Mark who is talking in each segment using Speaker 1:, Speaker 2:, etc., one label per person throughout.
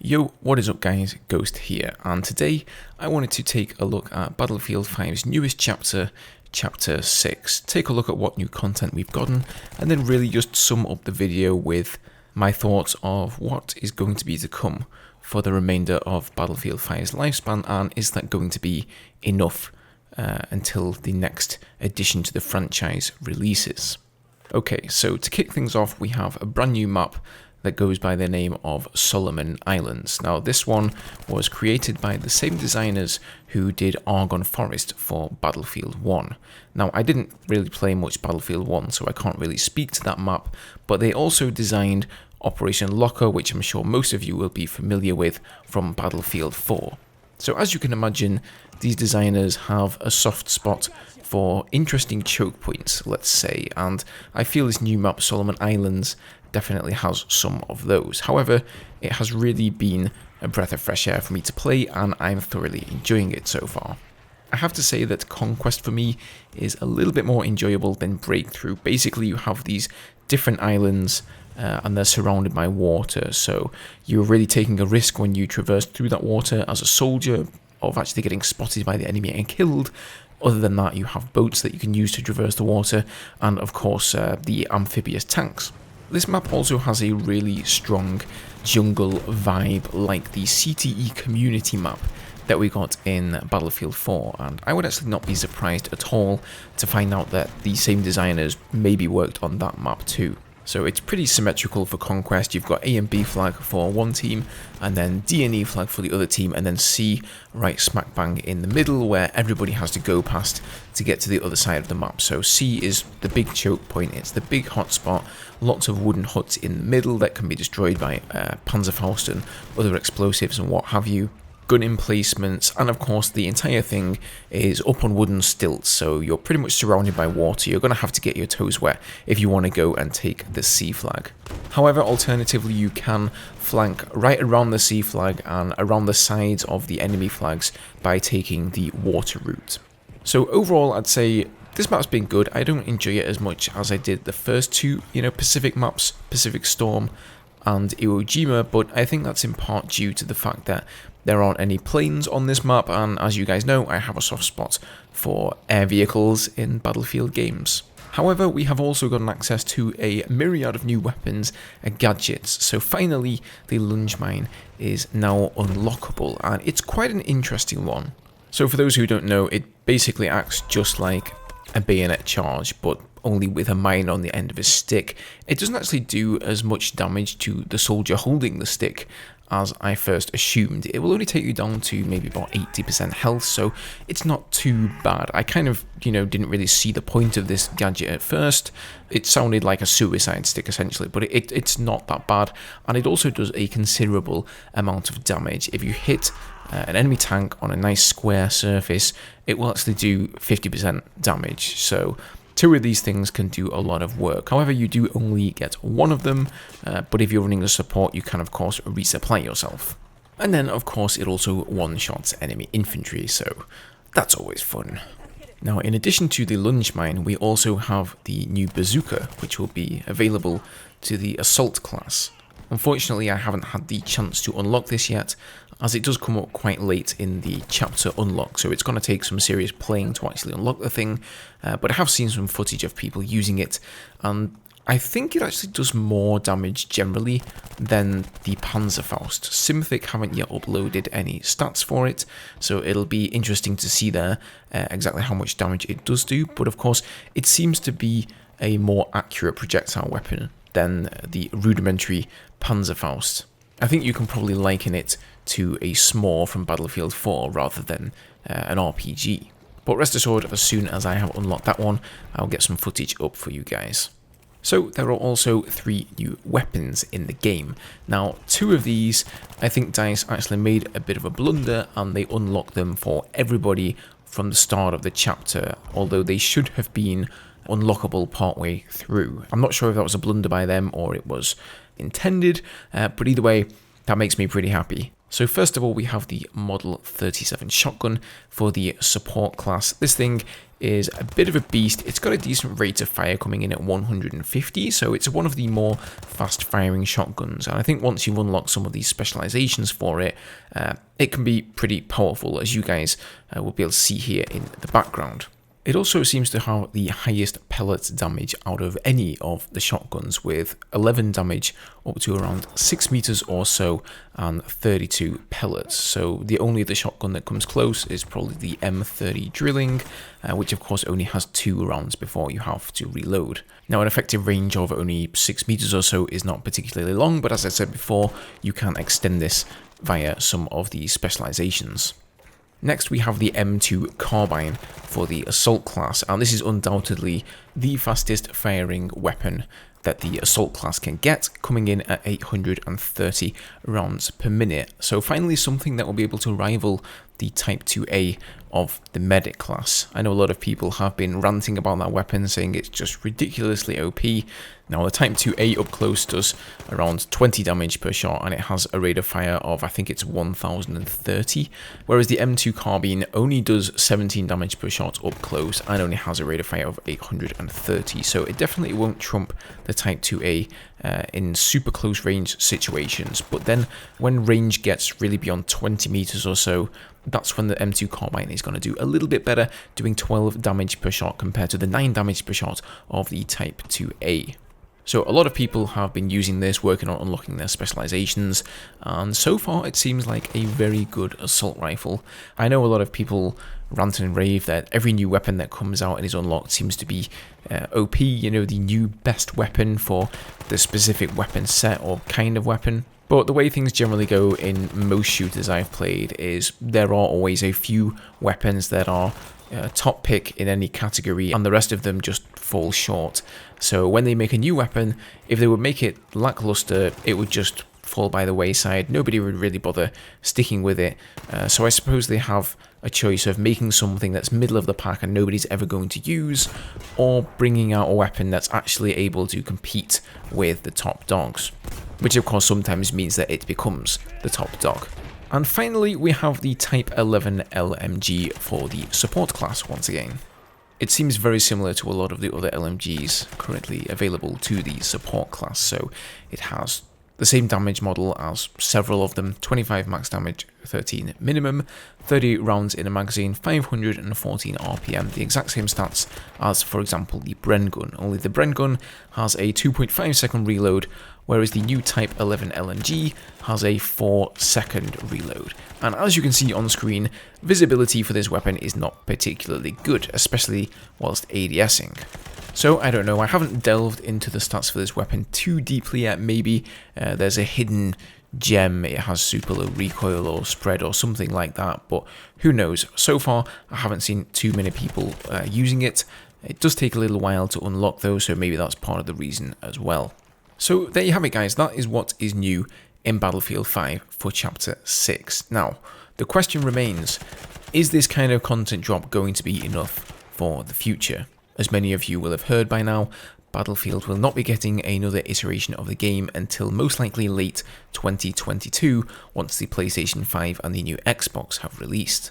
Speaker 1: Yo, what is up guys, Ghost here, and today I wanted to take a look at Battlefield 5's newest chapter, Chapter 6. Take a look at what new content we've gotten, and then really just sum up the video with my thoughts of what is going to be to come for the remainder of Battlefield 5's lifespan, and is that going to be enough until the next addition to the franchise releases. Okay, so to kick things off, we have a brand new map that goes by the name of Soloman Islands. Now, this one was created by the same designers who did Argonne Forest for Battlefield 1. Now, I didn't really play much Battlefield 1, so I can't really speak to that map, but they also designed Operation Locker, which I'm sure most of you will be familiar with from Battlefield 4. So as you can imagine, these designers have a soft spot for interesting choke points, let's say, and I feel this new map, Soloman Islands, definitely has some of those. However, it has really been a breath of fresh air for me to play, and I'm thoroughly enjoying it so far. I have to say that Conquest for me is a little bit more enjoyable than Breakthrough. Basically, you have these different islands and they're surrounded by water, so you're really taking a risk when you traverse through that water as a soldier of actually getting spotted by the enemy and killed. Other than that, you have boats that you can use to traverse the water, and of course the amphibious tanks. This map also has a really strong jungle vibe, like the CTE community map that we got in Battlefield 4, and I would actually not be surprised at all to find out that the same designers maybe worked on that map too. So it's pretty symmetrical for Conquest. You've got A and B flag for one team, and then D and E flag for the other team, and then C right smack bang in the middle where everybody has to go past to get to the other side of the map. So C is the big choke point, it's the big hotspot, lots of wooden huts in the middle that can be destroyed by Panzerfaust and other explosives and what have you. Gun emplacements, and of course the entire thing is up on wooden stilts, so you're pretty much surrounded by water. You're going to have to get your toes wet if you want to go and take the C flag. However, alternatively, you can flank right around the C flag and around the sides of the enemy flags by taking the water route. So overall, I'd say this map's been good. I don't enjoy it as much as I did the first two, Pacific maps, Pacific Storm and Iwo Jima, but I think that's in part due to the fact that there aren't any planes on this map, and as you guys know, I have a soft spot for air vehicles in Battlefield games. However, we have also gotten access to a myriad of new weapons and gadgets, so finally the Lunge mine is now unlockable, and it's quite an interesting one. So for those who don't know, it basically acts just like a bayonet charge, but only with a mine on the end of a stick. It doesn't actually do as much damage to the soldier holding the stick as I first assumed. It will only take you down to maybe about 80% health, so it's not too bad. I kind of, didn't really see the point of this gadget at first. It sounded like a suicide stick essentially, but it's not that bad, and it also does a considerable amount of damage. If you hit an enemy tank on a nice square surface, it will actually do 50% damage, so two of these things can do a lot of work. However, you do only get one of them, but if you're running a support, you can of course resupply yourself. And then of course it also one-shots enemy infantry, so that's always fun. Now, in addition to the Lunge mine, we also have the new Bazooka, which will be available to the Assault class. Unfortunately, I haven't had the chance to unlock this yet, as it does come up quite late in the chapter unlock, so it's going to take some serious playing to actually unlock the thing, but I have seen some footage of people using it, and I think it actually does more damage generally than the Panzerfaust. Symanthic haven't yet uploaded any stats for it, so it'll be interesting to see there exactly how much damage it does do, but of course it seems to be a more accurate projectile weapon than the rudimentary Panzerfaust. I think you can probably liken it to a S'more from Battlefield 4 rather than an RPG. But rest assured, as soon as I have unlocked that one, I'll get some footage up for you guys. So there are also 3 new weapons in the game. Now, 2 of these, I think DICE actually made a bit of a blunder and they unlocked them for everybody from the start of the chapter, although they should have been unlockable partway through. I'm not sure if that was a blunder by them or it was intended, but either way, that makes me pretty happy. So first of all, we have the Model 37 shotgun for the support class. This thing is a bit of a beast. It's got a decent rate of fire coming in at 150, so it's one of the more fast firing shotguns. And I think once you've unlocked some of these specializations for it, it can be pretty powerful, as you guys will be able to see here in the background. It also seems to have the highest pellet damage out of any of the shotguns, with 11 damage up to around 6 meters or so and 32 pellets. So the only other shotgun that comes close is probably the M30 drilling, which of course only has 2 rounds before you have to reload. Now, an effective range of only 6 meters or so is not particularly long, but as I said before, you can extend this via some of the specializations. Next, we have the M2 Carbine for the Assault class, and this is undoubtedly the fastest firing weapon that the Assault class can get, coming in at 830 rounds per minute. So finally something that will be able to rival the Type 2A of the Medic class. I know a lot of people have been ranting about that weapon, saying it's just ridiculously OP. Now, the Type 2A up close does around 20 damage per shot, and it has a rate of fire of, I think it's 1030, whereas the M2 Carbine only does 17 damage per shot up close and only has a rate of fire of 830, so it definitely won't trump the Type 2A in super close range situations. But then when range gets really beyond 20 meters or so, that's when the M2 Carbine is going to do a little bit better, doing 12 damage per shot compared to the 9 damage per shot of the Type 2A. So a lot of people have been using this, working on unlocking their specializations, and so far it seems like a very good assault rifle. I know a lot of people rant and rave that every new weapon that comes out and is unlocked seems to be OP, you know, the new best weapon for the specific weapon set or kind of weapon. But the way things generally go in most shooters I've played is there are always a few weapons that are top pick in any category, and the rest of them just fall short. So when they make a new weapon, if they would make it lackluster, it would just fall by the wayside. Nobody would really bother sticking with it. So I suppose they have a choice of making something that's middle of the pack and nobody's ever going to use, or bringing out a weapon that's actually able to compete with the top dogs, which of course sometimes means that it becomes the top dog. And finally, we have the Type 11 LMG for the support class once again. It seems very similar to a lot of the other LMGs currently available to the support class, so it has the same damage model as several of them: 25 max damage, 13 minimum, 30 rounds in a magazine, 514 RPM, the exact same stats as, for example, the Bren gun, only the Bren gun has a 2.5 second reload, whereas the new Type 11 LMG has a 4-second reload. And as you can see on screen, visibility for this weapon is not particularly good, especially whilst ADSing. So I don't know, I haven't delved into the stats for this weapon too deeply yet. Maybe there's a hidden gem, it has super low recoil or spread or something like that, but who knows. So far I haven't seen too many people using it. It does take a little while to unlock though, so maybe that's part of the reason as well. So there you have it, guys. That is what is new in Battlefield 5 for Chapter 6. Now, the question remains, is this kind of content drop going to be enough for the future? As many of you will have heard by now, Battlefield will not be getting another iteration of the game until most likely late 2022, once the PlayStation 5 and the new Xbox have released.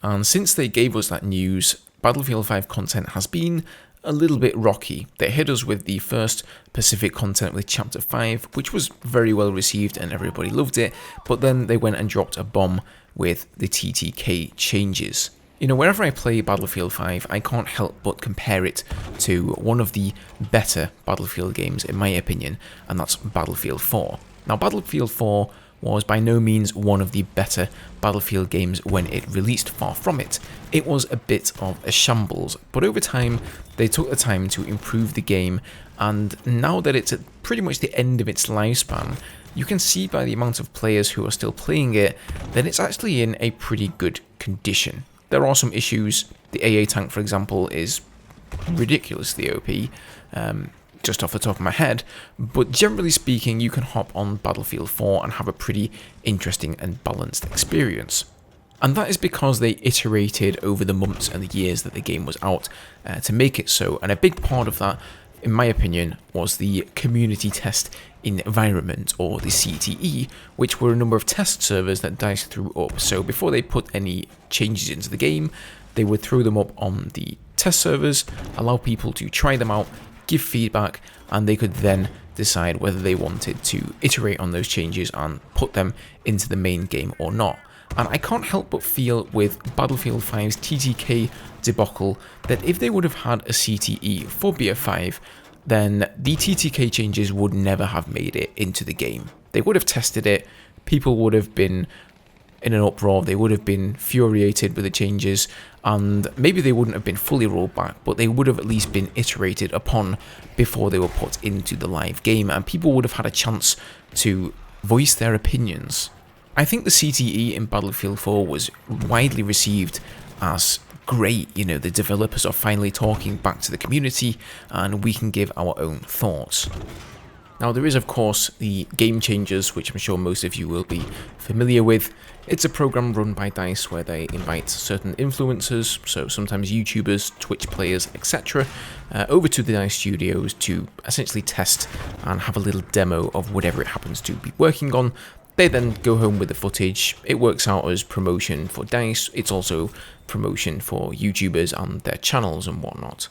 Speaker 1: And since they gave us that news, Battlefield 5 content has been a little bit rocky. They hit us with the first Pacific content with Chapter 5, which was very well received and everybody loved it, but then they went and dropped a bomb with the TTK changes. You know, whenever I play Battlefield 5, I can't help but compare it to one of the better Battlefield games, in my opinion, and that's Battlefield 4. Now, Battlefield 4 was by no means one of the better Battlefield games when it released, far from it. It was a bit of a shambles, but over time, they took the time to improve the game, and now that it's at pretty much the end of its lifespan, you can see by the amount of players who are still playing it that it's actually in a pretty good condition. There are some issues. The AA tank, for example, is ridiculously OP, just off the top of my head, but generally speaking, you can hop on Battlefield 4 and have a pretty interesting and balanced experience. And that is because they iterated over the months and the years that the game was out to make it so, and a big part of that in my opinion, was the community test environment, or the CTE, which were a number of test servers that DICE threw up. So before they put any changes into the game, they would throw them up on the test servers, allow people to try them out, give feedback, and they could then decide whether they wanted to iterate on those changes and put them into the main game or not. And I can't help but feel with Battlefield 5's TTK debacle that if they would have had a CTE for BF5, then the TTK changes would never have made it into the game. They would have tested it, people would have been in an uproar, they would have been infuriated with the changes, and maybe they wouldn't have been fully rolled back, but they would have at least been iterated upon before they were put into the live game, and people would have had a chance to voice their opinions. I think the CTE in Battlefield 4 was widely received as great. You know, the developers are finally talking back to the community and we can give our own thoughts. Now, there is, of course, the Game Changers, which I'm sure most of you will be familiar with. It's a program run by DICE where they invite certain influencers, so sometimes YouTubers, Twitch players, etc., over to the DICE studios to essentially test and have a little demo of whatever it happens to be working on. They then go home with the footage. It works out as promotion for DICE. It's also promotion for YouTubers and their channels and whatnot.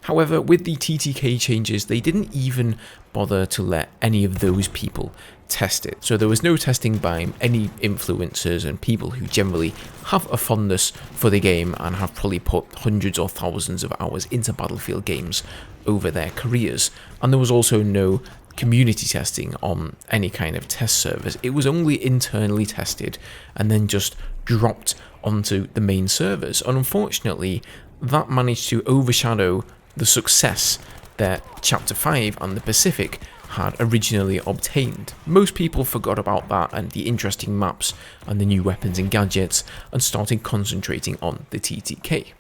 Speaker 1: However, with the TTK changes, they didn't even bother to let any of those people test it. So there was no testing by any influencers and people who generally have a fondness for the game and have probably put hundreds or thousands of hours into Battlefield games over their careers. And there was also no community testing on any kind of test servers. It was only internally tested and then just dropped onto the main servers. And unfortunately, that managed to overshadow the success that Chapter 5 and the Pacific had originally obtained. Most people forgot about that and the interesting maps and the new weapons and gadgets and started concentrating on the TTK.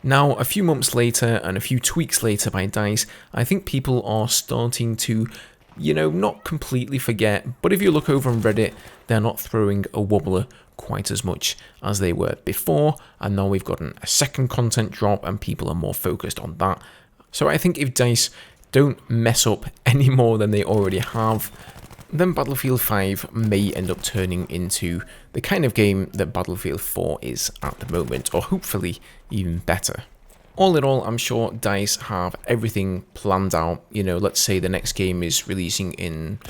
Speaker 1: Now, a few months later and a few tweaks later by DICE, I think people are starting to, you know, not completely forget, but if you look over on Reddit, they're not throwing a wobbler quite as much as they were before, and now we've gotten a second content drop and people are more focused on that. So I think if DICE don't mess up any more than they already have, then Battlefield 5 may end up turning into the kind of game that Battlefield 4 is at the moment, or hopefully even better. All in all, I'm sure DICE have everything planned out. You know, let's say the next game is releasing in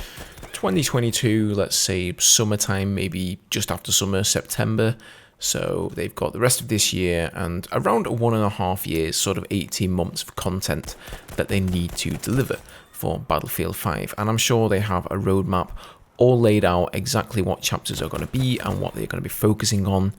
Speaker 1: 2022, let's say summertime, maybe just after summer, September. So they've got the rest of this year and around 1.5 years, sort of 18 months of content that they need to deliver for Battlefield 5. And I'm sure they have a roadmap all laid out, exactly what chapters are going to be and what they're going to be focusing on.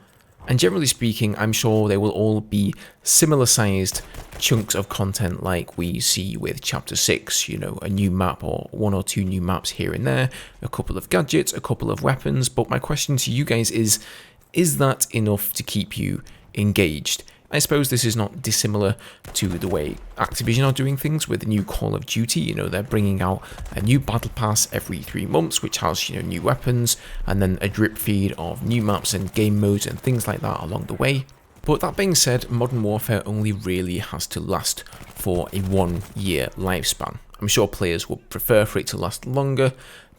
Speaker 1: And generally speaking, I'm sure they will all be similar sized chunks of content like we see with Chapter 6, you know, a new map or 1 or 2 new maps here and there, a couple of gadgets, a couple of weapons. But my question to you guys is that enough to keep you engaged? I suppose this is not dissimilar to the way Activision are doing things with the new Call of Duty. You know, they're bringing out a new battle pass every 3 months, which has, you know, new weapons, and then a drip feed of new maps and game modes and things like that along the way. But that being said, Modern Warfare only really has to last for a 1-year lifespan. I'm sure players would prefer for it to last longer,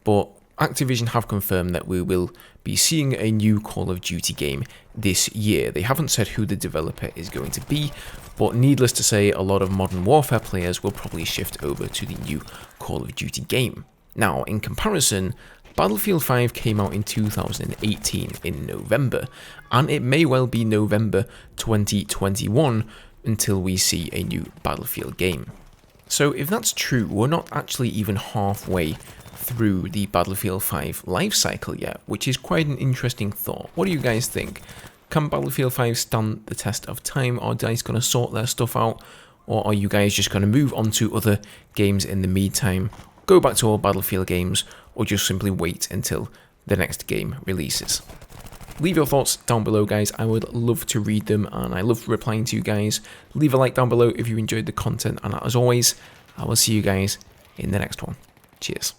Speaker 1: but Activision have confirmed that we will be seeing a new Call of Duty game this year. They haven't said who the developer is going to be, but needless to say, a lot of Modern Warfare players will probably shift over to the new Call of Duty game. Now, in comparison, Battlefield 5 came out in 2018 in November, and it may well be November 2021 until we see a new Battlefield game. So if that's true, we're not actually even halfway through the Battlefield 5 life cycle yet, which is quite an interesting thought. What do you guys think? Can Battlefield 5 stand the test of time? Are DICE going to sort their stuff out? Or are you guys just going to move on to other games in the meantime, go back to all Battlefield games, or just simply wait until the next game releases? Leave your thoughts down below, guys. I would love to read them, and I love replying to you guys. Leave a like down below if you enjoyed the content, and as always, I will see you guys in the next one. Cheers.